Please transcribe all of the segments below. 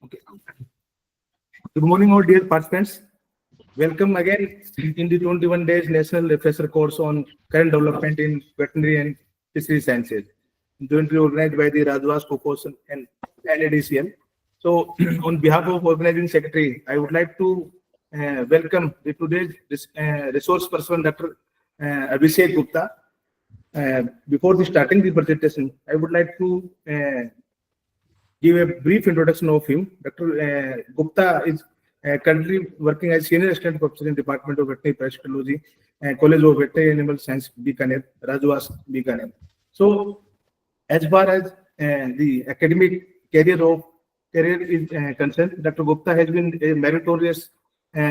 Okay. Good morning, all dear participants. Welcome again in the 21 days National Refresher Course on Current Development in Veterinary and Fishery Sciences, jointly organized by the Rajwas Corporation and NADCL. So, on behalf of Organizing Secretary, I would like to welcome the today's resource person, Dr. Abhishek Gupta. Before the starting the presentation, I would like to give a brief introduction of him. Dr. Gupta is currently working as Senior Assistant Professor in Department of Veterinary Parasitology and College of Veterinary Animal Science, Bikaner, Rajwas, Bikaner. So, as far as the academic career is concerned, Dr. Gupta has been a meritorious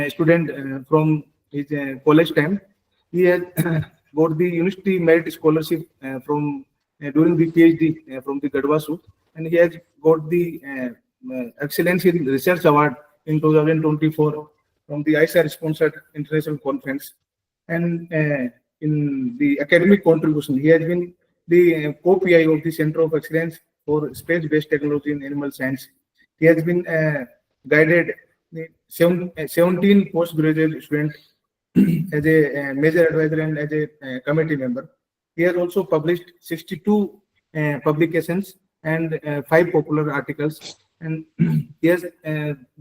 student from his college time. He has got the University Merit Scholarship from during the PhD from the Gadwasu, and he has got the Excellence in Research Award in 2024 from the ICAR sponsored international conference. And in the academic contribution, he has been the co-PI of the Center of Excellence for Space-Based Technology in Animal Science. He has been guided the 17 postgraduate students as a major advisor and as a committee member. He has also published 62 publications and 5 popular articles. And he has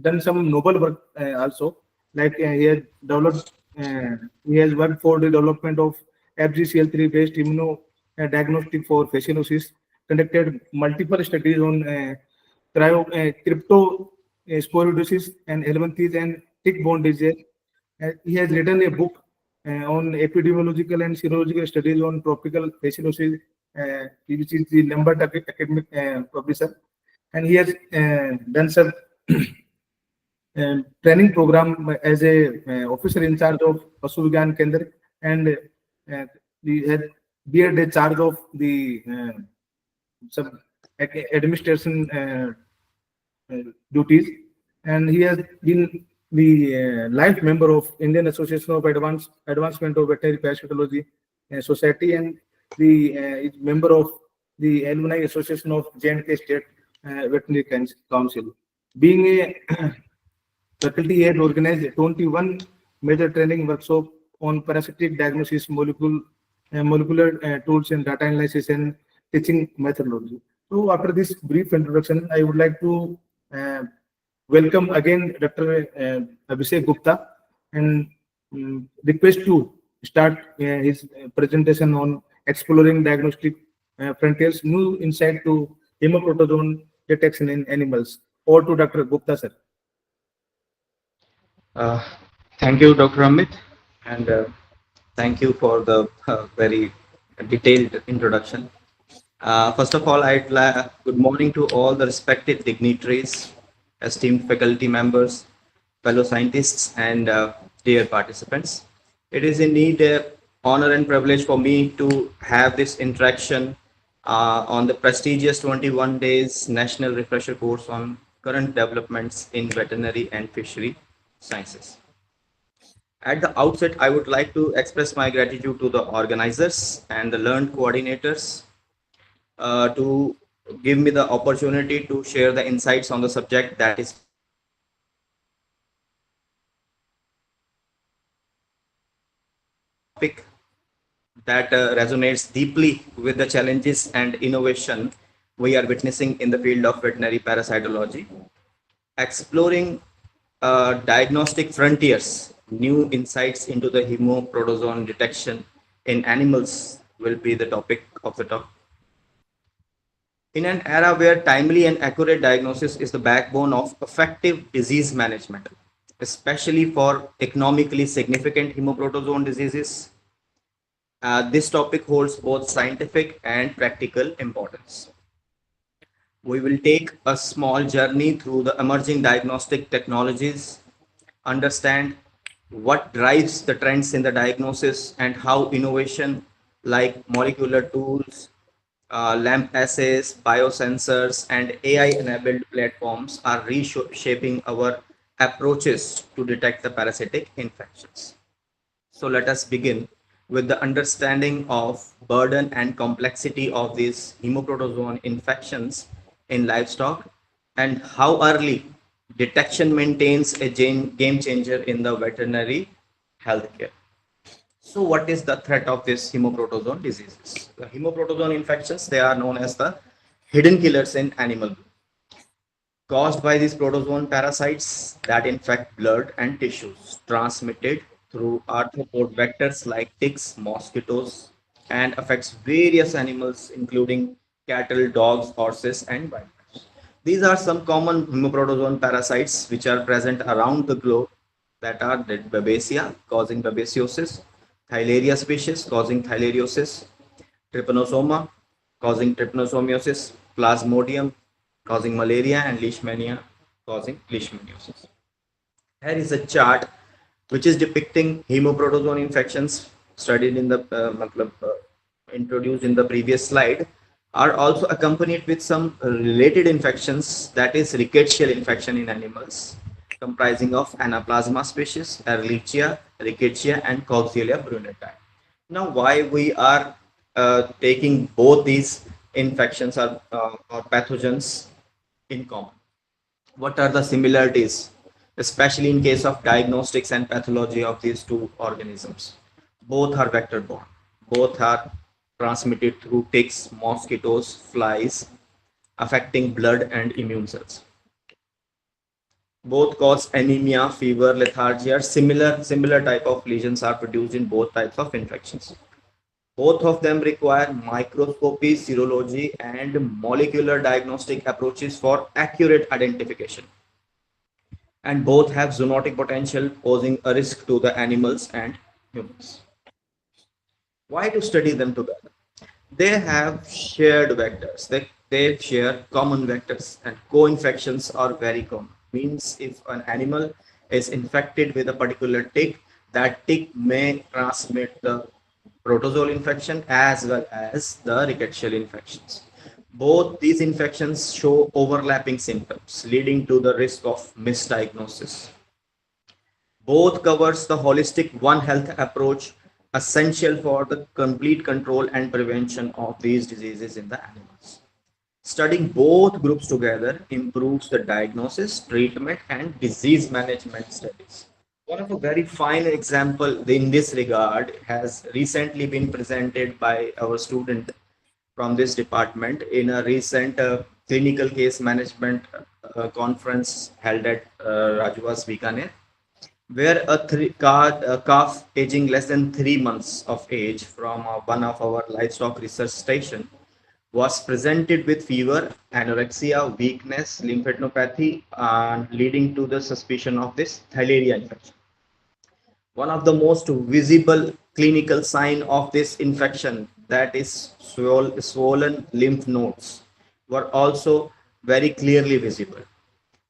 done some noble work also, like he has developed, he has worked for the development of FGCL3 based immunodiagnostic for fascianosis, conducted multiple studies on cryptosporidosis and elephantiasis and tick-borne disease. He has written a book on epidemiological and serological studies on tropical fascianosis, which is the Lambert academic publisher. And he has done some training program as a officer in charge of Pasu Vigyan Kendra, and he had beard a charge of the some administration duties, and he has been the life member of Indian Association of Advancement of Veterinary Parasitology Society, and the is member of the Alumni Association of J&K State Veterinary Council. Being a faculty, he had organized 21 major training workshops on parasitic diagnosis, molecular tools and data analysis and teaching methodology. So after this brief introduction, I would like to welcome again Dr. Abhishek Gupta and request to start his presentation on exploring diagnostic frontiers, new insight to Haemoprotozoan detection in animals. Over to Dr. Gupta, sir. Thank you, Dr. Amit, and thank you for the very detailed introduction. First of all, good morning to all the respected dignitaries, esteemed faculty members, fellow scientists, and dear participants. It is indeed an honor and privilege for me to have this interaction on the prestigious 21 days National Refresher Course on Current Developments in Veterinary and Fishery Sciences. At the outset, I would like to express my gratitude to the organizers and the learned coordinators to give me the opportunity to share the insights on the subject that is topic that resonates deeply with the challenges and innovation we are witnessing in the field of veterinary parasitology. Exploring diagnostic frontiers, new insights into the Haemoprotozoan detection in animals will be the topic of the talk. In an era where timely and accurate diagnosis is the backbone of effective disease management, especially for economically significant Haemoprotozoan diseases, this topic holds both scientific and practical importance. We will take a small journey through the emerging diagnostic technologies, understand what drives the trends in the diagnosis, and how innovation like molecular tools, LAMP assays, biosensors, and AI-enabled platforms are reshaping our approaches to detect the parasitic infections. So let us begin with the understanding of burden and complexity of these Haemoprotozoan infections in livestock and how early Detection maintains a game changer in the veterinary healthcare. So what is the threat of this hemoprotozoan diseases? The hemoprotozoan infections, they are known as the hidden killers in animal, caused by these protozoan parasites that infect blood and tissues, transmitted through arthropod vectors like ticks, mosquitoes, and affects various animals, including cattle, dogs, horses, and vipers. These are some common hemoprotozoan parasites which are present around the globe, that are the Babesia, causing babesiosis, Theileria species, causing theileriosis, Trypanosoma, causing trypanosomiasis, Plasmodium, causing malaria, and Leishmania, causing leishmaniosis. Here is a chart which is depicting hemoprotozoan infections studied in the introduced in the previous slide, are also accompanied with some related infections, that is rickettsial infection in animals, comprising of Anaplasma species, Ehrlichia, Rickettsia, and Coxiella bruneti. Now, why we are taking both these infections or pathogens in common? What are the similarities, especially in case of diagnostics and pathology of these two organisms? Both are vector borne. Both are transmitted through ticks, mosquitoes, flies, affecting blood and immune cells. Both cause anemia, fever, lethargy, or similar type of lesions are produced in both types of infections. Both of them require microscopy, serology, and molecular diagnostic approaches for accurate identification. And both have zoonotic potential, posing a risk to the animals and humans. Why to study them together? They have shared vectors. They share common vectors, and co-infections are very common. Means if an animal is infected with a particular tick, that tick may transmit the protozoal infection as well as the rickettsial infections. Both these infections show overlapping symptoms, leading to the risk of misdiagnosis. Both covers the holistic One Health approach, essential for the complete control and prevention of these diseases in the animals. Studying both groups together improves the diagnosis, treatment, and disease management studies. One of a very fine example in this regard has recently been presented by our student from this department in a recent clinical case management conference held at Rajwas Bikaner, where a calf aging less than 3 months of age from one of our livestock research station was presented with fever, anorexia, weakness, lymphadenopathy, and leading to the suspicion of this theileria infection. One of the most visible clinical sign of this infection, that is swollen lymph nodes, were also very clearly visible.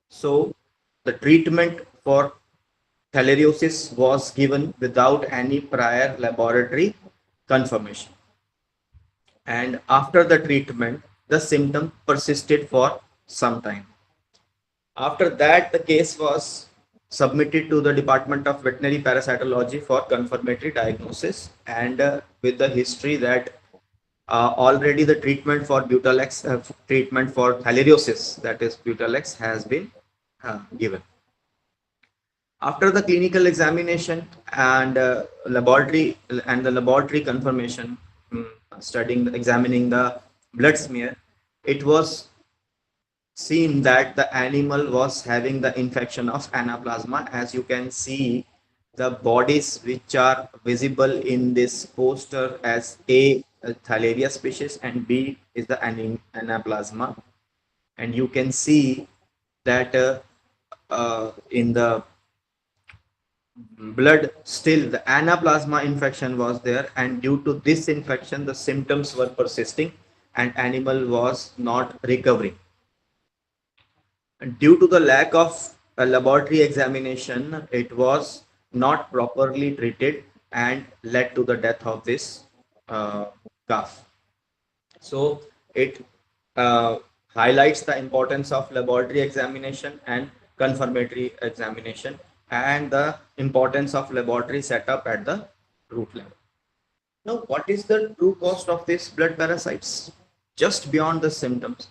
So the treatment for theileriosis was given without any prior laboratory confirmation. And after the treatment, the symptom persisted for some time. After that, the case was submitted to the Department of Veterinary Parasitology for confirmatory diagnosis, and with the history that already the treatment for Butalex, treatment for theileriosis, that is Butalex, has been given. After the clinical examination and laboratory confirmation, examining the blood smear, it was seen that the animal was having the infection of anaplasma. As you can see, the bodies which are visible in this poster as a Theileria species and B is the anaplasma, and you can see that in the blood still the anaplasma infection was there, and due to this infection the symptoms were persisting and animal was not recovering. And due to the lack of a laboratory examination, it was not properly treated and led to the death of this calf. So it uh, highlights the importance of laboratory examination and confirmatory examination, and the importance of laboratory setup at the root level. Now, what is the true cost of these blood parasites? Just beyond the symptoms,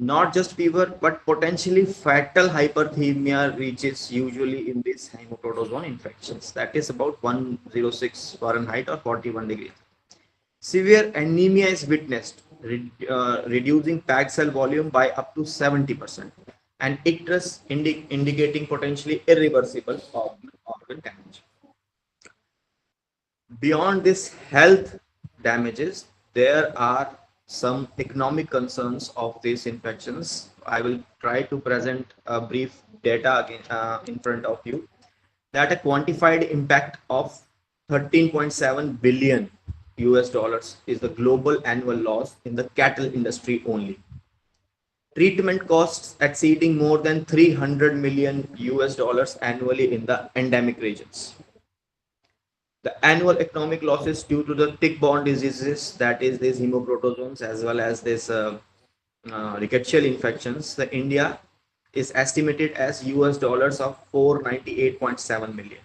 Not just fever, but potentially fatal hyperthermia reaches usually in these haemoprotozoan infections. That is about 106 Fahrenheit or 41 degrees. Severe anemia is witnessed, reducing packed cell volume by up to 70%, and icterus indicating potentially irreversible organ damage. Beyond this health damages, there are some economic concerns of these infections. I will try to present a brief data again, in front of you, that a quantified impact of 13.7 billion US dollars is the global annual loss in the cattle industry only. Treatment costs exceeding more than 300 million US dollars annually in the endemic regions. The annual economic losses due to the tick-borne diseases, that is these hemoprotozoans as well as this rickettsial infections, the India is estimated as US dollars of 498.7 million.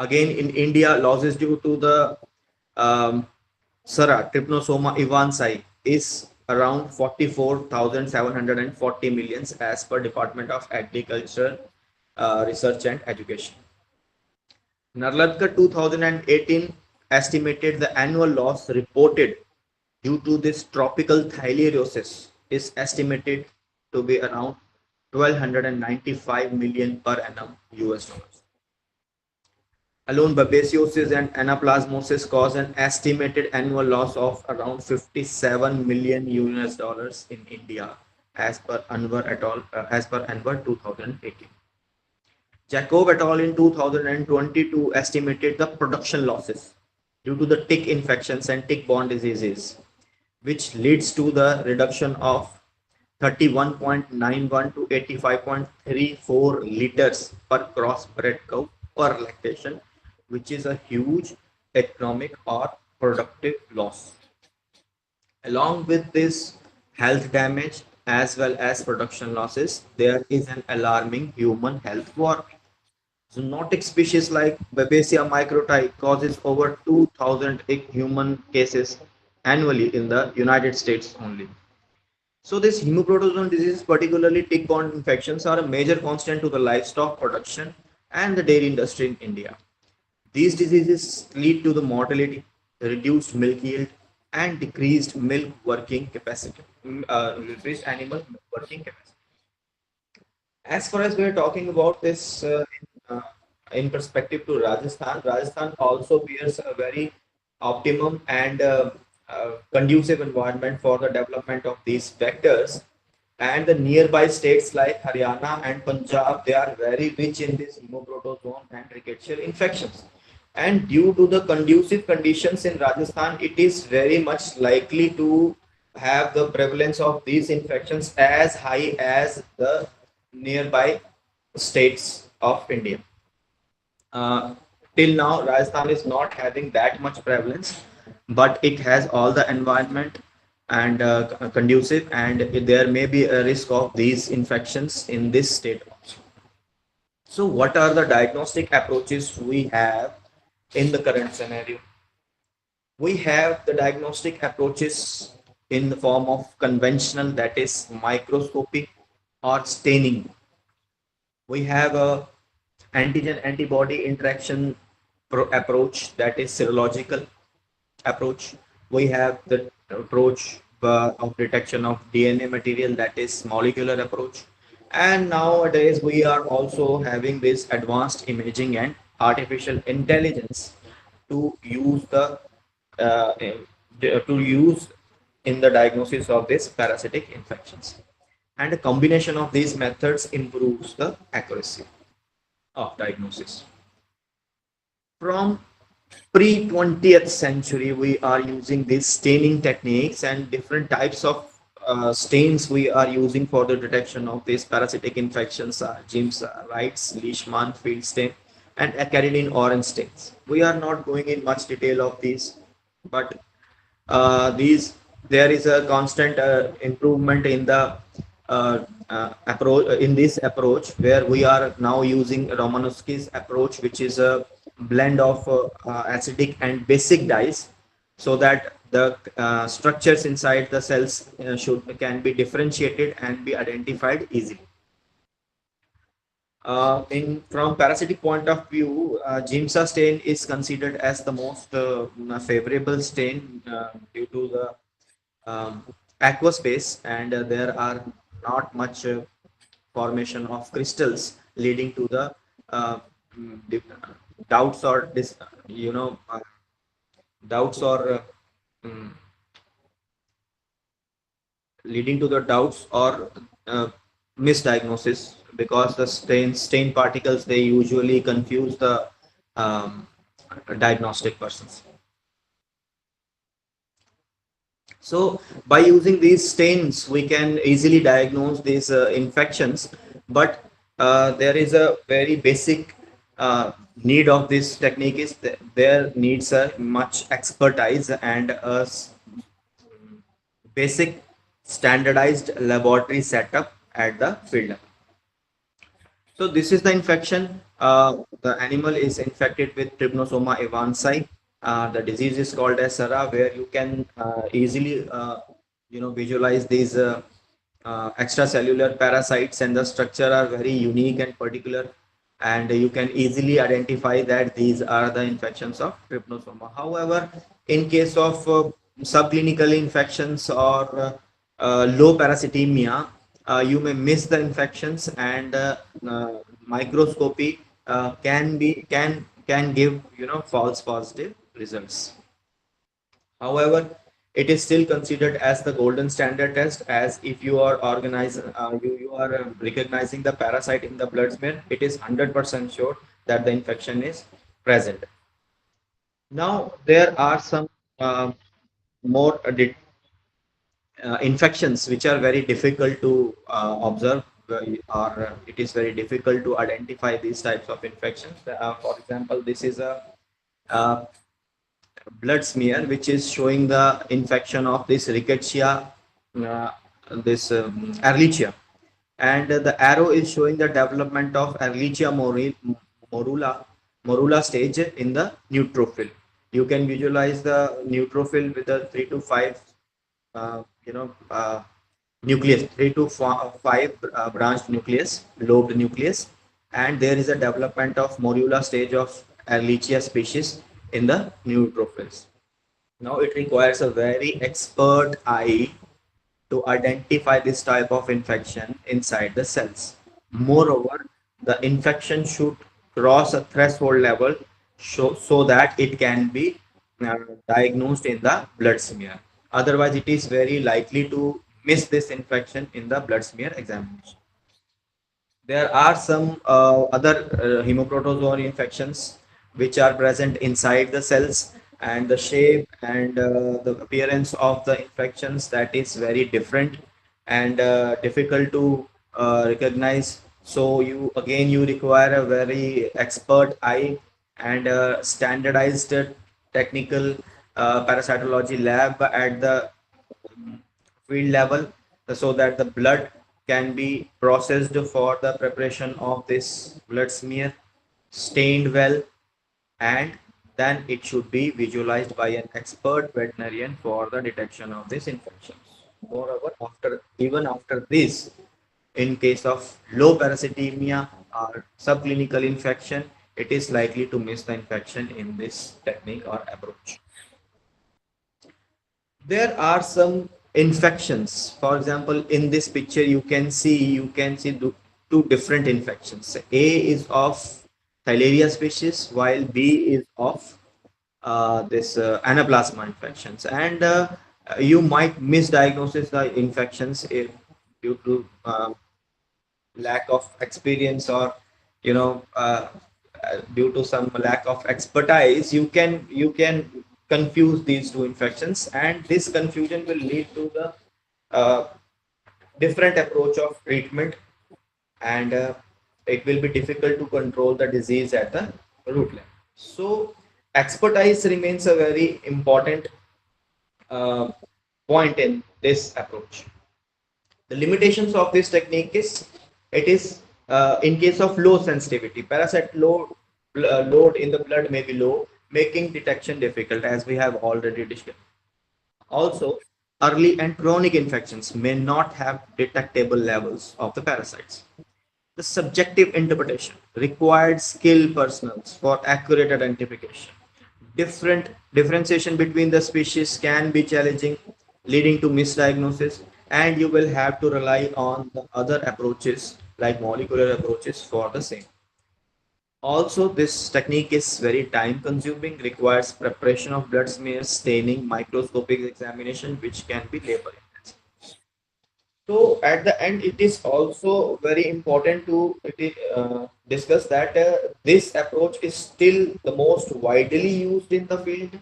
Again, in India, losses due to the Sara trypanosoma evansii is around 44,740 millions as per Department of Agriculture, Research and Education. Narladka 2018 estimated the annual loss reported due to this tropical theileriosis is estimated to be around 1295 million per annum US dollars. Alone babesiosis and anaplasmosis cause an estimated annual loss of around 57 million US dollars in India as per Anwar et al. As per Anwar 2018. Jacob et al. In 2022 estimated the production losses due to the tick infections and tick-borne diseases, which leads to the reduction of 31.91 to 85.34 liters per crossbred cow per lactation, which is a huge economic or productive loss. Along with this health damage as well as production losses, there is an alarming human health war. Zoonotic species like Babesia microti causes over 2,000 human cases annually in the United States only. So these hemoprotozoan diseases, particularly tick-borne infections, are a major constant to the livestock production and the dairy industry in India. These diseases lead to the mortality, reduced milk yield, and decreased milk working capacity, decreased animal working capacity. As far as we are talking about this in perspective to Rajasthan, Rajasthan also bears a very optimum and conducive environment for the development of these vectors. And the nearby states like Haryana and Punjab, they are very rich in this hemoprotozoan and rickettsial infections. And due to the conducive conditions in Rajasthan, it is very much likely to have the prevalence of these infections as high as the nearby states of India. Uh, till now, Rajasthan is not having that much prevalence, but it has all the environment and conducive, and there may be a risk of these infections in this state also. So, what are the diagnostic approaches we have in the current scenario? We have the diagnostic approaches in the form of conventional, that is microscopy or staining. We have a antigen antibody interaction approach, that is serological approach. We have the approach of detection of DNA material, that is molecular approach. And nowadays we are also having this advanced imaging and artificial intelligence to use the to use in the diagnosis of these parasitic infections. And a combination of these methods improves the accuracy of diagnosis. From pre-20th century, we are using these staining techniques and different types of stains we are using for the detection of these parasitic infections, James Wright's Leishman field stain and acaridine orange stains. We are not going in much detail of these, but these there is a constant improvement in the approach in this approach, where we are now using Romanowski's approach, which is a blend of acidic and basic dyes, so that the structures inside the cells should can be differentiated and be identified easily. In from parasitic point of view, Giemsa stain is considered as the most favorable stain due to the um, aquaspace, and there are not much formation of crystals leading to the uh, doubts or doubts or mm, leading to the doubts or misdiagnosis, because the stain particles, they usually confuse the um, diagnostic persons. So by using these stains, we can easily diagnose these infections. But there is a very basic need of this technique is that there needs a much expertise and a basic standardized laboratory setup at the field level. So this is the infection. The animal is infected with Trypanosoma evansi. The disease is called as SARA, where you can easily, visualize these extracellular parasites, and the structure are very unique and particular, and you can easily identify that these are the infections of Trypanosoma. However, in case of subclinical infections or low parasitemia, you may miss the infections, and microscopy can give false positive results. However, it is still considered as the golden standard test, as if you are you are recognizing the parasite in the blood smear, it is 100% sure that the infection is present. Now there are some more infections which are very difficult to observe, or it is very difficult to identify these types of infections. For example, this is a uh, blood smear which is showing the infection of this rickettsia, uh, this Ehrlichia, and the arrow is showing the development of Ehrlichia morula morula stage in the neutrophil. You can visualize the neutrophil with a 3 to 5 nucleus, 3 to 5 branched nucleus, lobed nucleus, and there is a development of morula stage of Ehrlichia species in the neutrophils. Now it requires a very expert eye to identify this type of infection inside the cells. Moreover, the infection should cross a threshold level so that it can be uh, diagnosed in the blood smear. Otherwise, it is very likely to miss this infection in the blood smear examination. There are some other hemoprotozoan infections which are present inside the cells, and the shape and the appearance of the infections, that is very different and difficult to recognize. So you require a very expert eye and standardized technical parasitology lab at the field level, so that the blood can be processed for the preparation of this blood smear, stained well, and then it should be visualized by an expert veterinarian for the detection of these infections. Moreover, after this, in case of low parasitemia or subclinical infection, it is likely to miss the infection in this technique or approach. There are some infections. For example, in this picture you can see two different infections. A is of Theileria species, while B is of this anaplasma infections, and you might misdiagnose the infections if, due to lack of experience, or you know uh, due to some lack of expertise, you can confuse these two infections, and this confusion will lead to the uh, different approach of treatment, and it will be difficult to control the disease at the root level. So expertise remains a very important uh, point in this approach. The limitations of this technique is, it is in case of low sensitivity, parasite load in the blood may be low, making detection difficult, as we have already discussed. Also, early and chronic infections may not have detectable levels of the parasites. The subjective interpretation required skilled personnel for accurate identification. Differentiation between the species can be challenging, leading to misdiagnosis, and you will have to rely on the other approaches like molecular approaches for the same. Also, this technique is very time consuming, requires preparation of blood smears, staining, microscopic examination, which can be labor intensive. So at the end, it is also very important to discuss that this approach is still the most widely used in the field.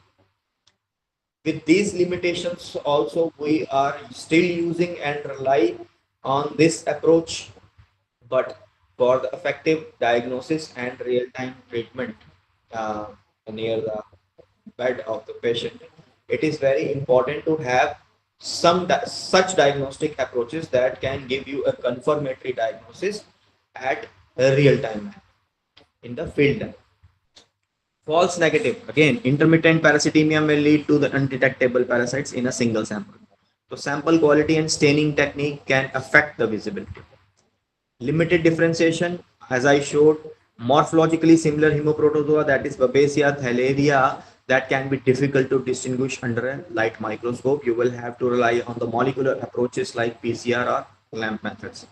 With these limitations, also we are still using and rely on this approach, but for the effective diagnosis and real-time treatment uh, near the bed of the patient, it is very important to have such diagnostic approaches that can give you a confirmatory diagnosis at a real time in the field. False negative. Again, intermittent parasitemia may lead to the undetectable parasites in a single sample. So sample quality and staining technique can affect the visibility. Limited differentiation, as I showed, morphologically similar Haemoprotozoa, that is Babesia, Thaleria, that can be difficult to distinguish under a light microscope. You will have to rely on the molecular approaches like PCR or LAMP methods.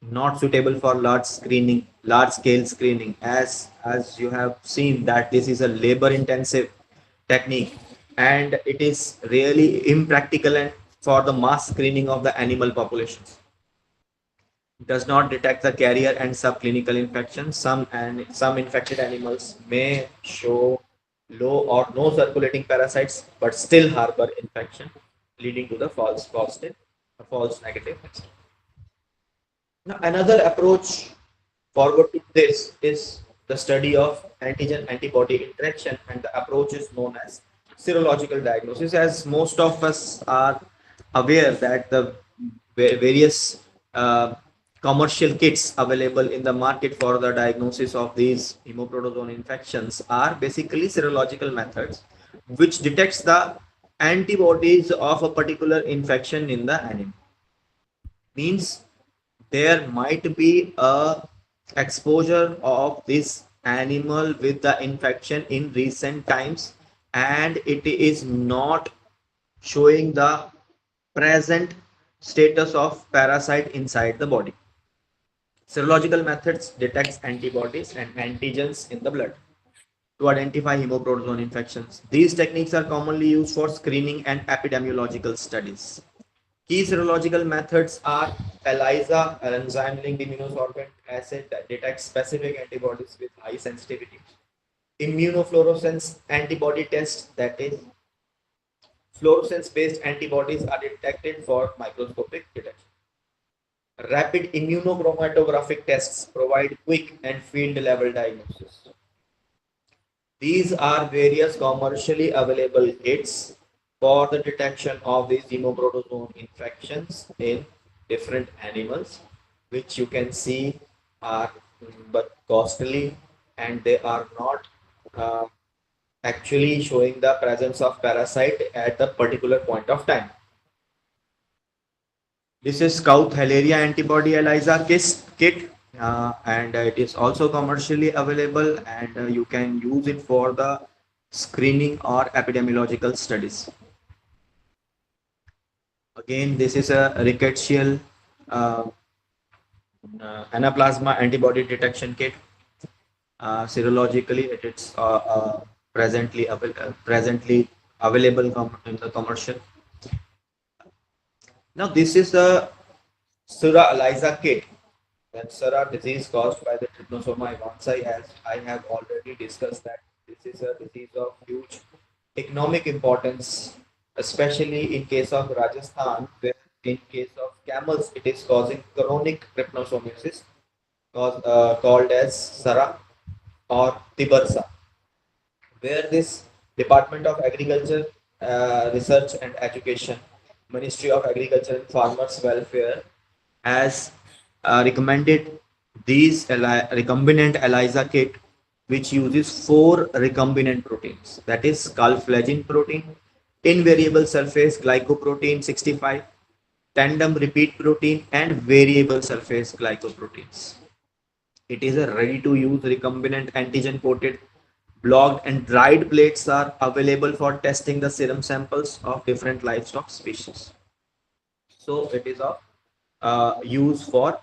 Not suitable for large scale screening, as you have seen that this is a labor intensive technique, and it is really impractical and for the mass screening of the animal populations. Does not detect the carrier and subclinical infections. Some infected animals may show low or no circulating parasites, but still harbor infection, leading to the false positive, false negative. Now, another approach forward to this is the study of antigen antibody interaction, and the approach is known as serological diagnosis. As most of us are aware that the various commercial kits available in the market for the diagnosis of these hemoprotozoan infections are basically serological methods which detects the antibodies of a particular infection in the animal. Means there might be a exposure of this animal with the infection in recent times, and it is not showing the present status of parasite inside the body. Serological methods detects antibodies and antigens in the blood to identify hemoprotozoan infections. These techniques are commonly used for screening and epidemiological studies. Key serological methods are ELISA, an enzyme-linked immunosorbent assay that detects specific antibodies with high sensitivity. Immunofluorescence antibody test, that is, fluorescence-based antibodies are detected for microscopic detection. Rapid immunochromatographic tests provide quick and field-level diagnosis. These are various commercially available kits for the detection of these hemoprotozoan infections in different animals, which you can see are but costly, and they are not uh, actually showing the presence of parasite at the particular point of time. This is Scout Hilaria antibody ELISA kit, and it is also commercially available, and you can use it for the screening or epidemiological studies. Again, this is a rickettsial uh, anaplasma antibody detection kit. Serologically, it is presently available in the commercial. Now, this is the Sura ELISA kit. And Sura disease caused by the Trypanosoma evans, as I have already discussed, that this is a disease of huge economic importance, especially in case of Rajasthan, where in case of camels it is causing chronic trypanosomiasis, called as Sara or Tibursa, where this Department of Agriculture, Research and Education, Ministry of Agriculture and Farmers Welfare has recommended these recombinant ELISA kit, which uses 4 recombinant proteins, that is scalflagin protein, invariable surface glycoprotein 65, tandem repeat protein, and variable surface glycoproteins. It is a ready-to-use recombinant antigen-coated blocked and dried plates are available for testing the serum samples of different livestock species. So it is of use for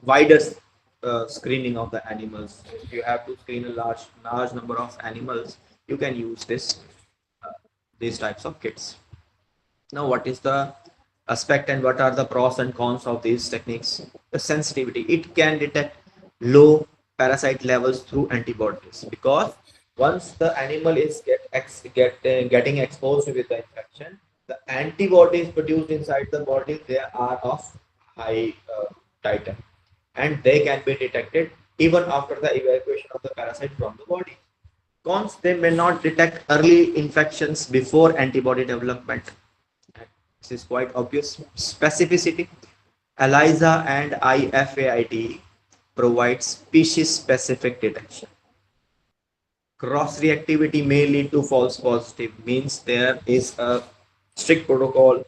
wider screening of the animals. If you have to screen a large number of animals, you can use uh, these types of kits. Now, what is the aspect and what are the pros and cons of these techniques? The sensitivity. It can detect low parasite levels through antibodies because once the animal is getting exposed with the infection, the antibodies produced inside the body, they are of high titer and they can be detected even after the evacuation of the parasite from the body. Cons, they may not detect early infections before antibody development. This is quite obvious. Specificity. ELISA and IFAID provide species-specific detection. Cross-reactivity may lead to false positive, means there is a strict protocol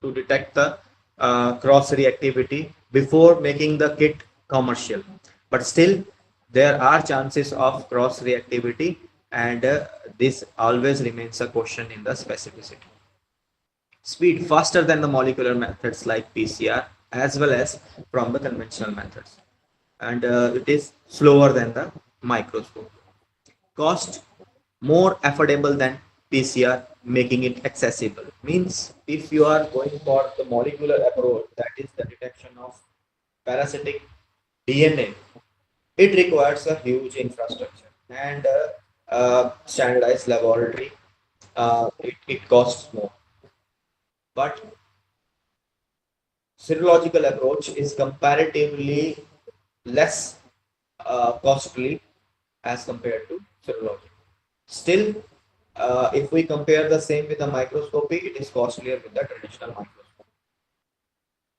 to detect the cross-reactivity before making the kit commercial. But still, there are chances of cross-reactivity and this always remains a question in the specificity. Speed faster than the molecular methods like PCR as well as from the conventional methods, and it is slower than the microscope. Cost more affordable than PCR, making it accessible. Means if you are going for the molecular approach, that is the detection of parasitic DNA, it requires a huge infrastructure and standardized laboratory. It costs more, but serological approach is comparatively less costly as compared to serology. Still, if we compare the same with the microscopy, it is costlier with the traditional microscope.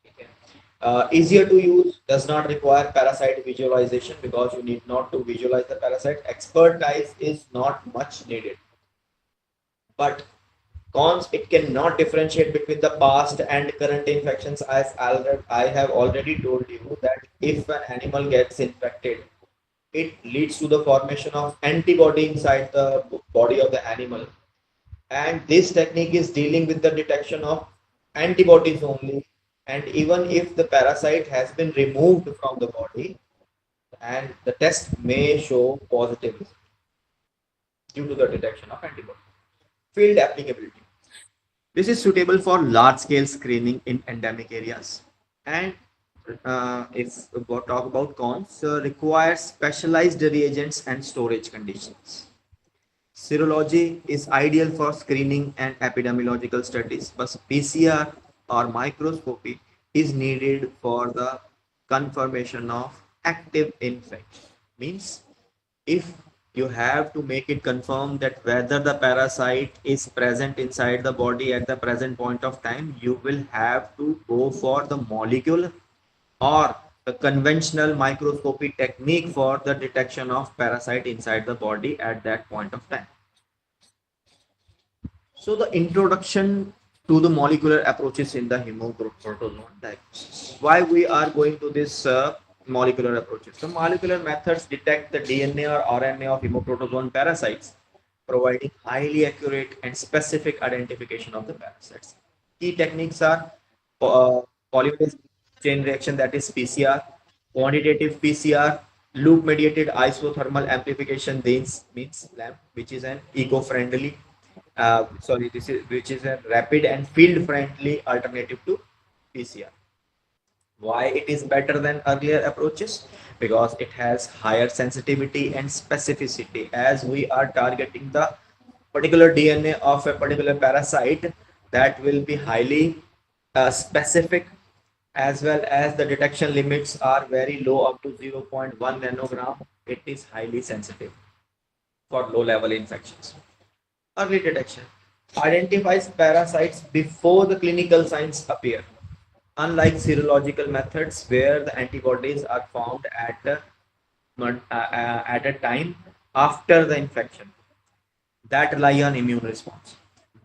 Okay. Easier to use, does not require parasite visualization because you need not to visualize the parasite. Expertise is not much needed. But cons, it cannot differentiate between the past and current infections, as I have already told you that if an animal gets infected, it leads to the formation of antibody inside the body of the animal. And this technique is dealing with the detection of antibodies only. And even if the parasite has been removed from the body, and the test may show positive due to the detection of antibody. Field applicability. This is suitable for large-scale screening in endemic areas. And if we talk about cons, requires specialized reagents and storage conditions. Serology is ideal for screening and epidemiological studies, but PCR or microscopy is needed for the confirmation of active infection. Means if you have to make it confirm that whether the parasite is present inside the body at the present point of time, you will have to go for the molecule or the conventional microscopy technique for the detection of parasite inside the body at that point of time. So the introduction to the molecular approaches in the Haemoprotozoan diagnosis. Why we are going to this molecular approaches? The molecular methods detect the DNA or RNA of Haemoprotozoan parasites, providing highly accurate and specific identification of the parasites. Key techniques are polymerase chain reaction, that is PCR, quantitative PCR, loop mediated isothermal amplification, means LAMP, which is an eco-friendly sorry, this is which is a rapid and field friendly alternative to PCR. Why it is better than earlier approaches? Because it has higher sensitivity and specificity. As we are targeting the particular DNA of a particular parasite, that will be highly specific, as well as the detection limits are very low, up to 0.1 nanogram. It is highly sensitive for low level infections. Early detection identifies parasites before the clinical signs appear, unlike serological methods where the antibodies are found at a time after the infection that rely on immune response.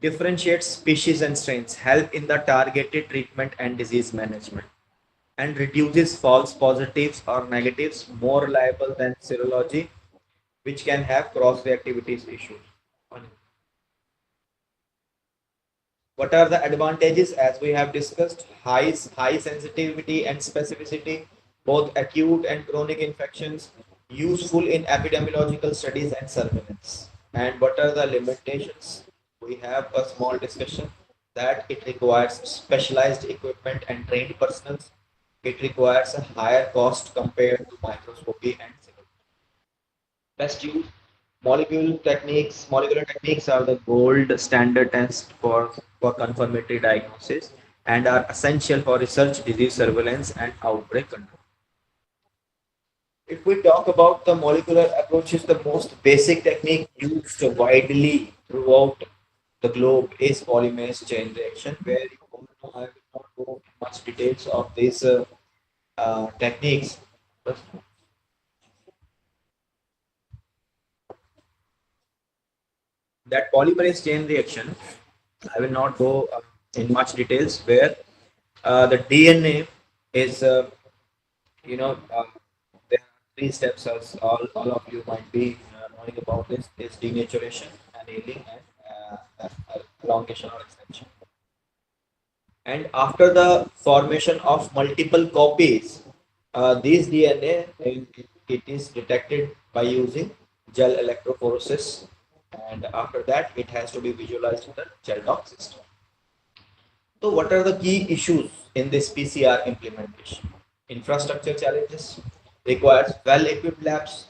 differentiates species and strains, help in the targeted treatment and disease management, and reduces false positives or negatives, more reliable than serology, which can have cross reactivities issues. What are the advantages? As we have discussed, high sensitivity and specificity, both acute and chronic infections, useful in epidemiological studies and surveillance. And what are the limitations? We have a small discussion that it requires specialized equipment and trained personnel. It requires a higher cost compared to microscopy and best use. Molecular techniques are the gold standard test for confirmatory diagnosis and are essential for research, disease surveillance, and outbreak control. If we talk about the molecular approaches, the most basic technique used widely throughout the globe is polymerase chain reaction, where you all know I will not go into much details of these techniques. But that polymerase chain reaction, I will not go in much details, where the DNA is, there are three steps, as all of you might be knowing about this, is denaturation, annealing, and elongation or extension. And after the formation of multiple copies, these DNA, it is detected by using gel electrophoresis, and after that, it has to be visualized in the gel dock system. So, what are the key issues in this PCR implementation? Infrastructure challenges, requires well-equipped labs,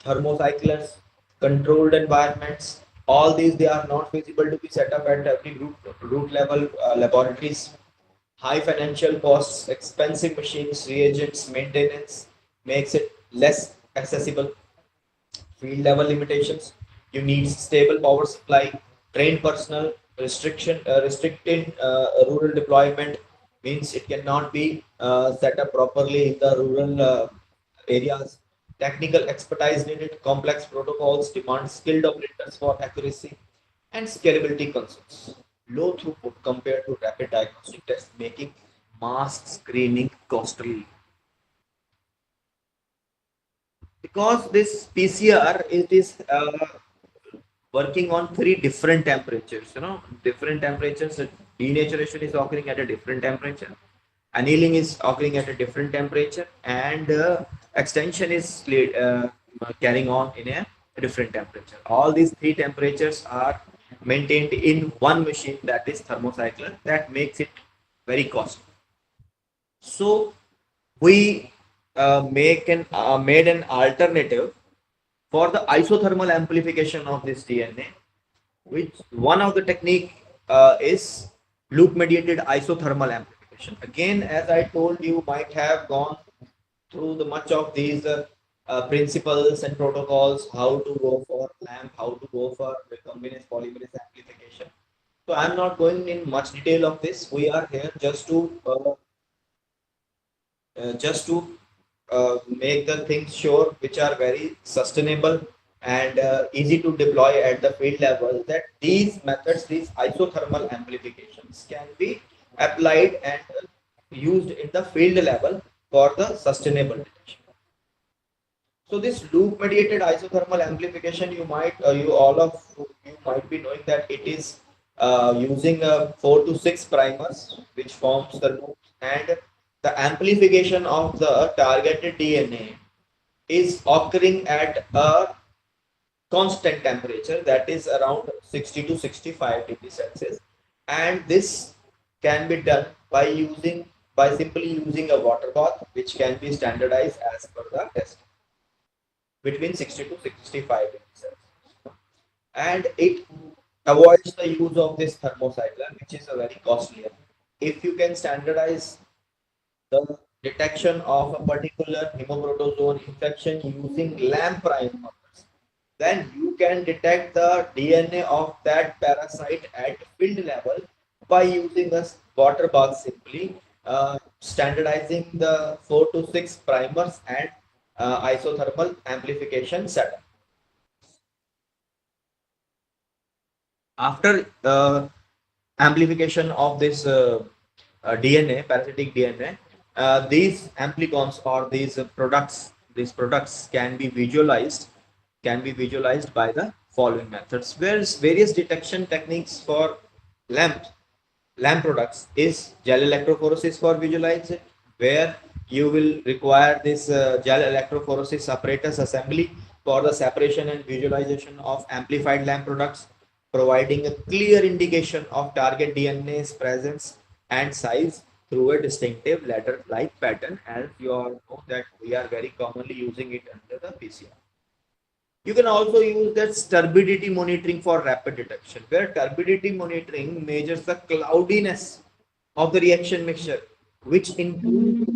thermocyclers, controlled environments. All these, they are not feasible to be set up at every root level laboratories. High financial costs, expensive machines, reagents, maintenance makes it less accessible. Field level limitations. You need stable power supply, trained personnel, restricted rural deployment means it cannot be set up properly in the rural areas. Technical expertise needed, complex protocols demand skilled operators for accuracy, and scalability concerns. Low throughput compared to rapid diagnostic tests, making mass screening costly. Because this PCR, it is working on three different temperatures. Different temperatures. Denaturation is occurring at a different temperature. Annealing is occurring at a different temperature, and extension is carrying on in a different temperature. All these three temperatures are maintained in one machine, that is thermocycler, that makes it very costly. So we made an alternative for the isothermal amplification of this DNA, which one of the technique is loop mediated isothermal amplification. Again, as I told you, might have gone through the much of these principles and protocols, how to go for lamp, how to go for recombinant polymerase amplification. So I'm not going in much detail of this. We are here just to make the things sure, which are very sustainable and easy to deploy at the field level, that these methods, these isothermal amplifications, can be applied and used in the field level for the sustainable detection. So this loop mediated isothermal amplification, you all of you might be knowing that it is using 4 to 6 primers, which forms the loop, and the amplification of the targeted DNA is occurring at a constant temperature, that is around 60 to 65 degrees Celsius, and this can be done by simply using a water bath, which can be standardized as per the test between 60 to 65 degrees Celsius, and it avoids the use of this thermocycler, which is a very costly. If you can standardize the detection of a particular haemoprotozoan infection using lamp primers, then you can detect the DNA of that parasite at field level by using a water bath simply, standardizing the 4 to 6 primers and isothermal amplification setup. After amplification of this DNA, parasitic DNA, these amplicons or these products can be visualized by the following methods. Whereas various detection techniques for lamp lamp products is gel electrophoresis for visualize it, where you will require this gel electrophoresis apparatus assembly for the separation and visualization of amplified lamp products, providing a clear indication of target DNA's presence and size through a distinctive ladder-like pattern, as you all know that we are very commonly using it under the PCR. You can also use that turbidity monitoring for rapid detection, where turbidity monitoring measures the cloudiness of the reaction mixture, which includes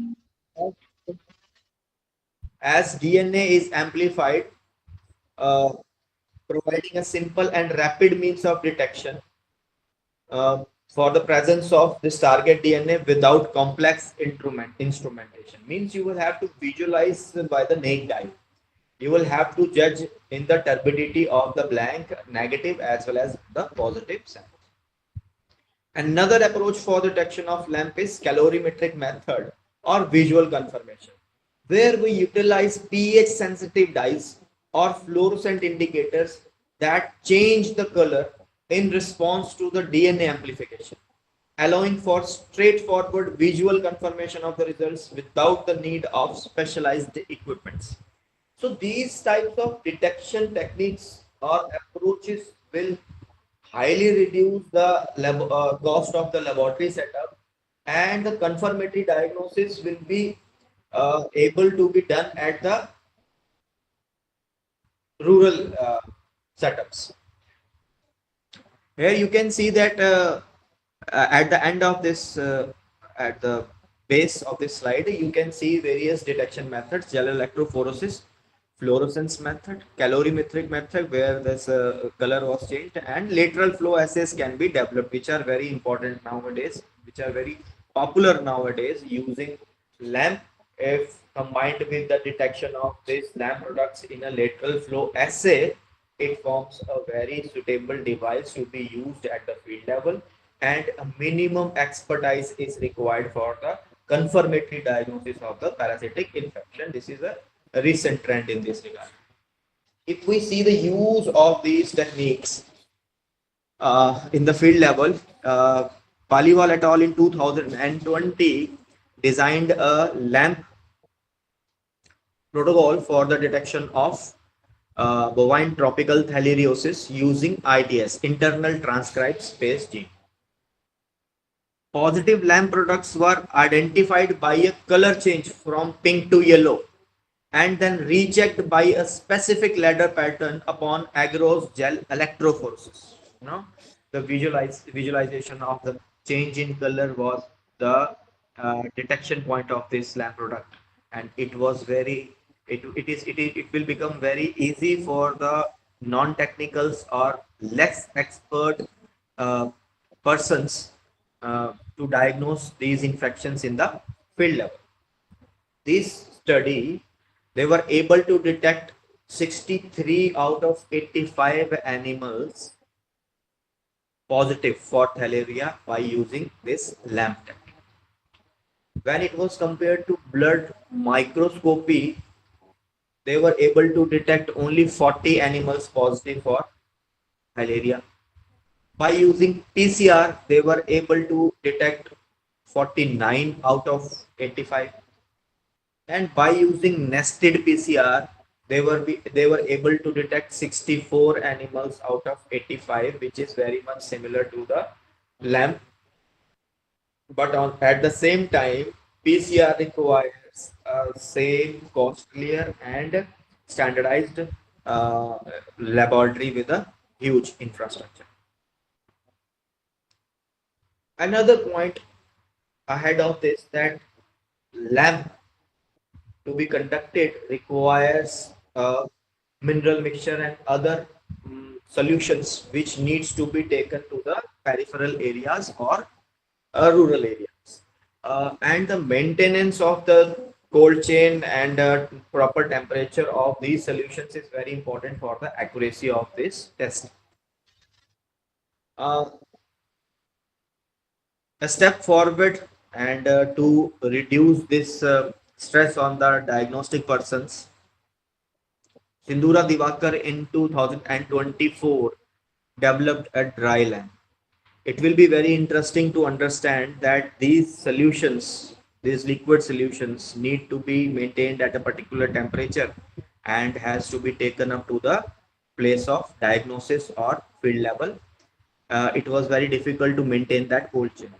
as DNA is amplified, uh, providing a simple and rapid means of detection for the presence of this target DNA without complex instrumentation. Means you will have to visualize by the naked eye. You will have to judge in the turbidity of the blank negative as well as the positive sample. Another approach for detection of lamp is calorimetric method or visual confirmation, where we utilize pH sensitive dyes or fluorescent indicators that change the color in response to the DNA amplification, allowing for straightforward visual confirmation of the results without the need of specialized equipments. So these types of detection techniques or approaches will highly reduce the cost of the laboratory setup, and the confirmatory diagnosis will be able to be done at the rural setups. Here you can see that at the end of this, at the base of this slide, you can see various detection methods: gel electrophoresis, fluorescence method, calorimetric method, where this color was changed, and lateral flow assays can be developed, which are very important nowadays, which are very popular nowadays, using lamp if combined with the detection of these lamp products in a lateral flow assay. It forms a very suitable device to be used at the field level, and a minimum expertise is required for the confirmatory diagnosis of the parasitic infection. This is a recent trend in this regard. If we see the use of these techniques in the field level, Paliwal et al. In 2020 designed a LAMP protocol for the detection of bovine tropical thaliariosis using ITS, internal transcribed space gene. Positive lamp products were identified by a color change from pink to yellow and then rechecked by a specific ladder pattern upon agarose gel electrophoresis. You know, the visualization of the change in color was the detection point of this lamp product, and it was very it will become very easy for the non-technicals or less expert uh, persons to diagnose these infections in the field level. This study, they were able to detect 63 out of 85 animals positive for thalaria by using this lamp technique. When it was compared to blood microscopy, they were able to detect only 40 animals positive for thalaria. By using PCR, they were able to detect 49 out of 85. And by using nested PCR, they were able to detect 64 animals out of 85, which is very much similar to the lamp. But at the same time, PCR requires a same costlier and standardized laboratory with a huge infrastructure. Another point ahead of this, that lamp to be conducted requires mineral mixture and other solutions which needs to be taken to the peripheral areas or rural areas, and the maintenance of the cold chain and proper temperature of these solutions is very important for the accuracy of this test. Uh, a step forward and to reduce this stress on the diagnostic persons, Sindhura Divakar in 2024 developed a dry lamp. It will be very interesting to understand that these solutions, these liquid solutions, need to be maintained at a particular temperature and has to be taken up to the place of diagnosis or field level. It was very difficult to maintain that cold chain.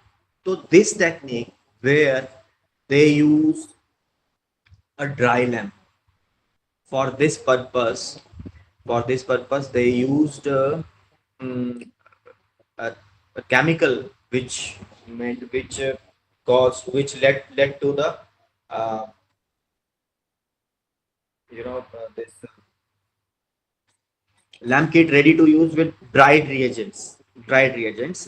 So this technique where they use a dry lamp for this purpose, they used mm, a, a chemical which made which caused which led to the uh, this lamp kit ready to use with dried reagents,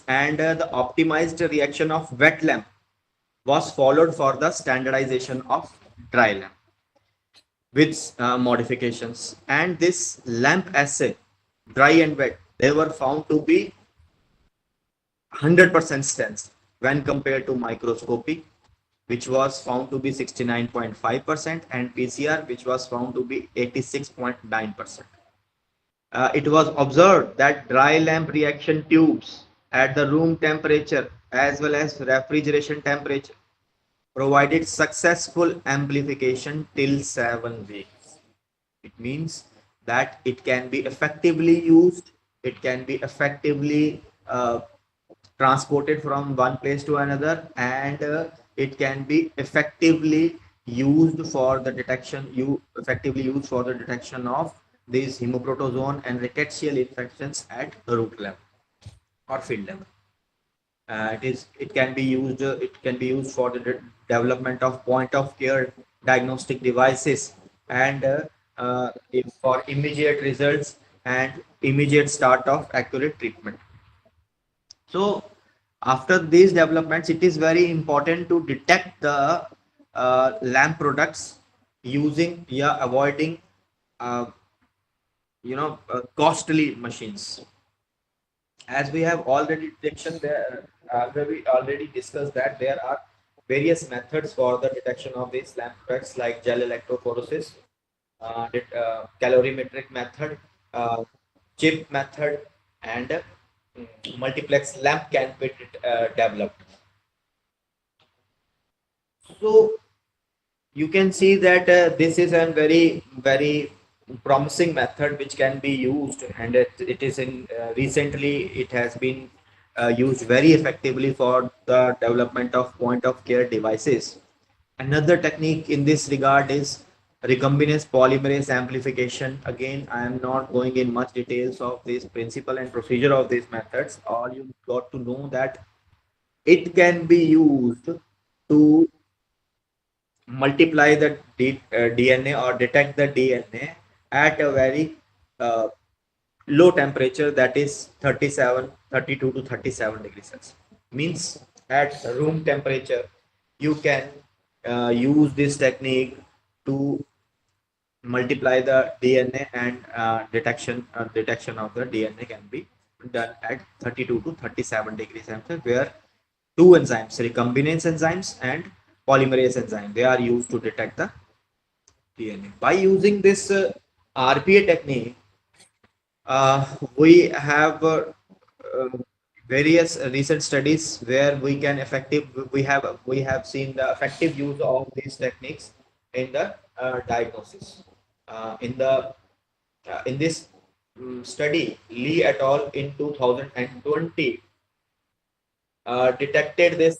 and the optimized reaction of wet lamp was followed for the standardization of dry lamp with modifications. And this lamp assay, dry and wet, they were found to be 100% stents when compared to microscopy, which was found to be 69.5%, and PCR, which was found to be 86.9%. It was observed that dry lamp reaction tubes at the room temperature as well as refrigeration temperature provided successful amplification till 7 weeks. It means that it can be effectively used, it can be effectively transported from one place to another, and it can be effectively used for the detection of these hemoprotozoan and rickettsial infections at root level or field level. It can be used for the development of point of care diagnostic devices, and for immediate results and immediate start of accurate treatment. So after these developments, it is very important to detect the lamp products using, avoiding uh, costly machines. As we have already detection there, we already discussed that there are various methods for the detection of these lamp products, like gel electrophoresis, calorimetric method, uh, chip method, and multiplex lamp can be developed. So you can see that this is a very promising method which can be used, and it is in recently it has been used very effectively for the development of point of care devices. Another technique in this regard is recombinase polymerase amplification. Again, I am not going in much details of this principle and procedure of these methods. All you got to know that it can be used to multiply the DNA or detect the DNA at a very uh, low temperature, that is 32 to 37 degrees Celsius. Means at room temperature, you can use this technique to multiply the DNA, and detection of the DNA can be done at 32 to 37 degrees Celsius, where two enzymes, recombinase enzymes and polymerase enzyme, they are used to detect the DNA. By using this RPA technique, uh, we have uh, various recent studies where we have seen the effective use of these techniques in the diagnosis. In this study, Lee et al. In 2020 detected this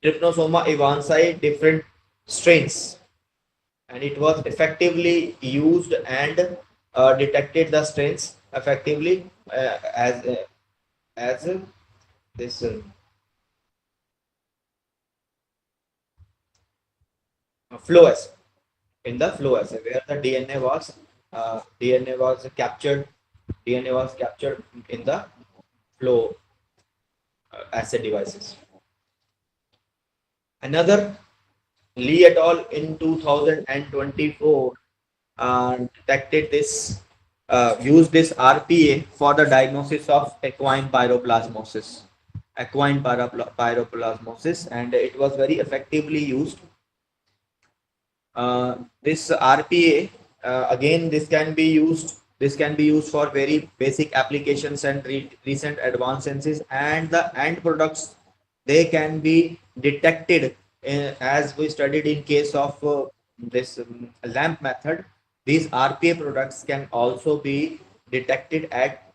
Trypanosoma evansii different strains, and it was effectively used and detected the strains effectively as this flow assay, in the flow assay, where the DNA was captured in the flow assay devices. Another, Lee et al. In 2024 detected this use this RPA for the diagnosis of equine pyroplasmosis. Pyroplasmosis, and it was very effectively used. This RPA, again, this can be used. This can be used for very basic applications and recent advances, and the end products, they can be detected as we studied in case of this lamp method. These RPA products can also be detected at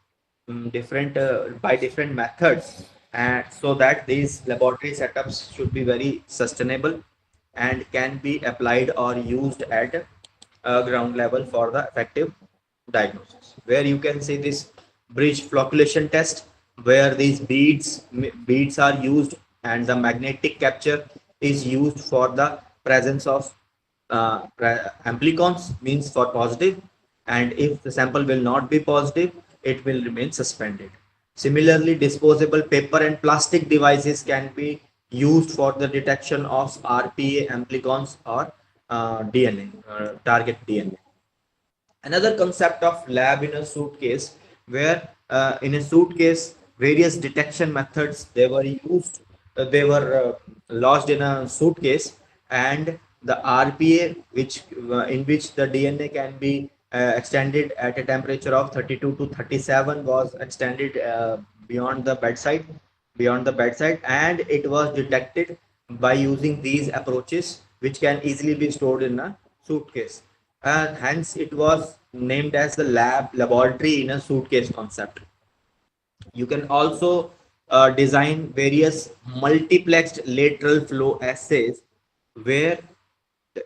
different by different methods, and so that these laboratory setups should be very sustainable and can be applied or used at ground level for the effective diagnosis. Where you can see this bridge flocculation test, where these beads are used and the magnetic capture is used for the presence of amplicons, means for positive, and if the sample will not be positive, it will remain suspended. Similarly, disposable paper and plastic devices can be used for the detection of RPA amplicons or DNA, target DNA. Another concept of lab in a suitcase, where in a suitcase various detection methods they were used, they were lodged in a suitcase, and the RPA, which in which the DNA can be extended at a temperature of 32 to 37, was extended beyond the bedside and it was detected by using these approaches, which can easily be stored in a suitcase, and hence it was named as the laboratory in a suitcase concept. You can also design various multiplexed lateral flow assays, where the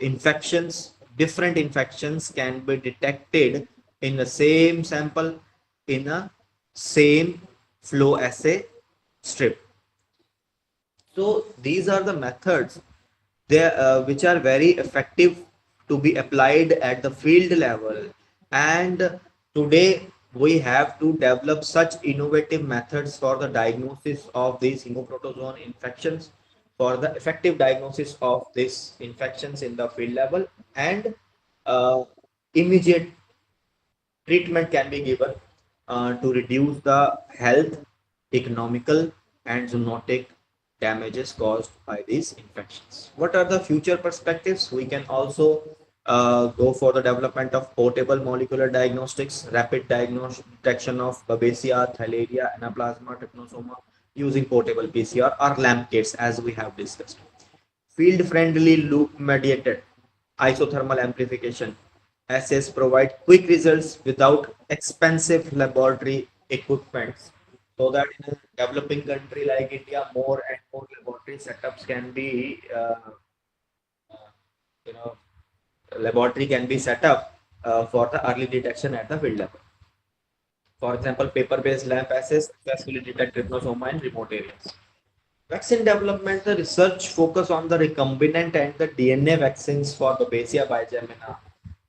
different infections can be detected in the same sample in a same flow assay strip. So these are the methods which are very effective to be applied at the field level. And today we have to develop such innovative methods for the diagnosis of these hemoprotozoan infections, for the effective diagnosis of these infections in the field level, and immediate treatment can be given to reduce the health, economical, and zoonotic damages caused by these infections. What are the future perspectives? We can also go for the development of portable molecular diagnostics, rapid detection of Babesia, Theileria, Anaplasma, Trypanosoma using portable PCR or LAMP kits, as we have discussed. Field-friendly loop-mediated isothermal amplification assays provide quick results without expensive laboratory equipment, so that in a developing country like India, more and more laboratory setups can be, you know, laboratory can be set up for the early detection at the field level. For example, paper-based LAMP assays successfully detect trypanosoma in remote areas. Vaccine development, the research focus on the recombinant and the DNA vaccines for Babesia bigemina,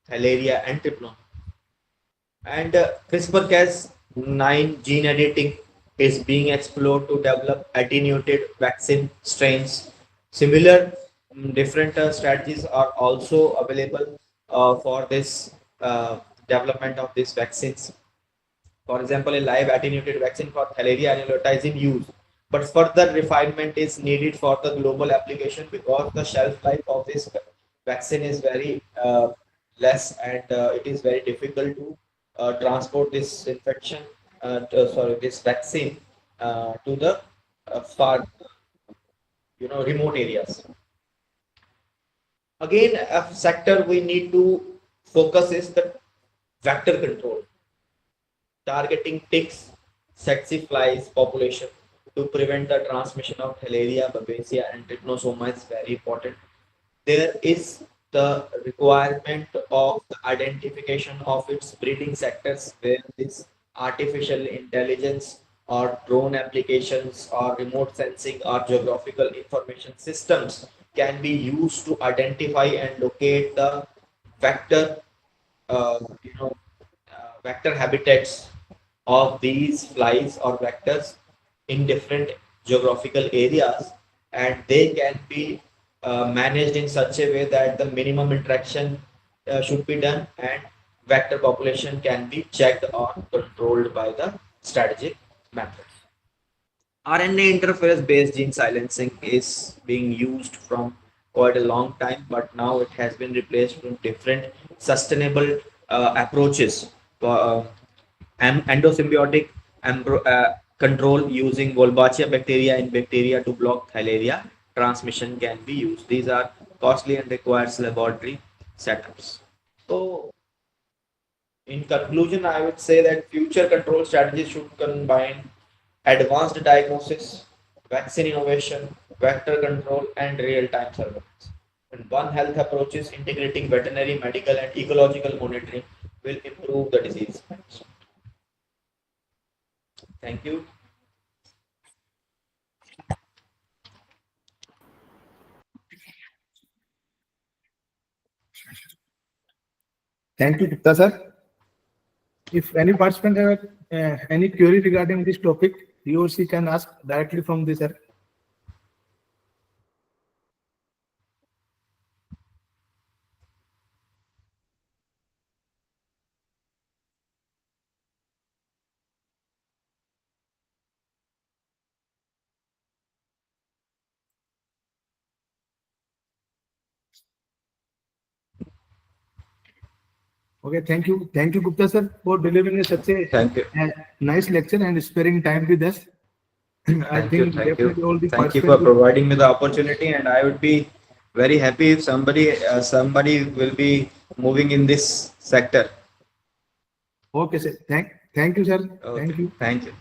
Theileria, and Trypanosoma. And CRISPR-Cas9 gene editing is being explored to develop attenuated vaccine strains. Similar different strategies are also available for this development of these vaccines. For example, a live attenuated vaccine for Theileria annulata is in use, but further refinement is needed for the global application, because the shelf life of this vaccine is very less, and it is very difficult to transport this this vaccine to the far, remote areas. Again, a sector we need to focus is the vector control, targeting ticks, tsetse flies population to prevent the transmission of Theileria, Babesia, and Trypanosoma is very important. There is the requirement of the identification of its breeding sectors, where this artificial intelligence or drone applications or remote sensing or geographical information systems can be used to identify and locate the vector, uh, you know, vector habitats of these flies or vectors in different geographical areas, and they can be managed in such a way that the minimum interaction should be done, and vector population can be checked or controlled by the strategic methods. RNA interference based gene silencing is being used from quite a long time, but now it has been replaced with different sustainable approaches. Endosymbiotic control using Wolbachia bacteria in bacteria to block thalaria transmission can be used. These are costly and requires laboratory setups. So, in conclusion, I would say that future control strategies should combine advanced diagnosis, vaccine innovation, vector control, and real-time surveillance. And One Health approaches integrating veterinary, medical, and ecological monitoring will improve the disease management. Thank you. Thank you, Gupta sir. If any participant have any query regarding this topic, he or she can ask directly from the sir. Okay, thank you, Gupta sir, for delivering such a Thank you. nice lecture and sparing time with us. I Thank you. think Thank you. definitely all the Thank you for participants will. providing me the opportunity, and I would be very happy if somebody will be moving in this sector. Okay, sir. Thank you, sir. Okay. Thank you. Thank you.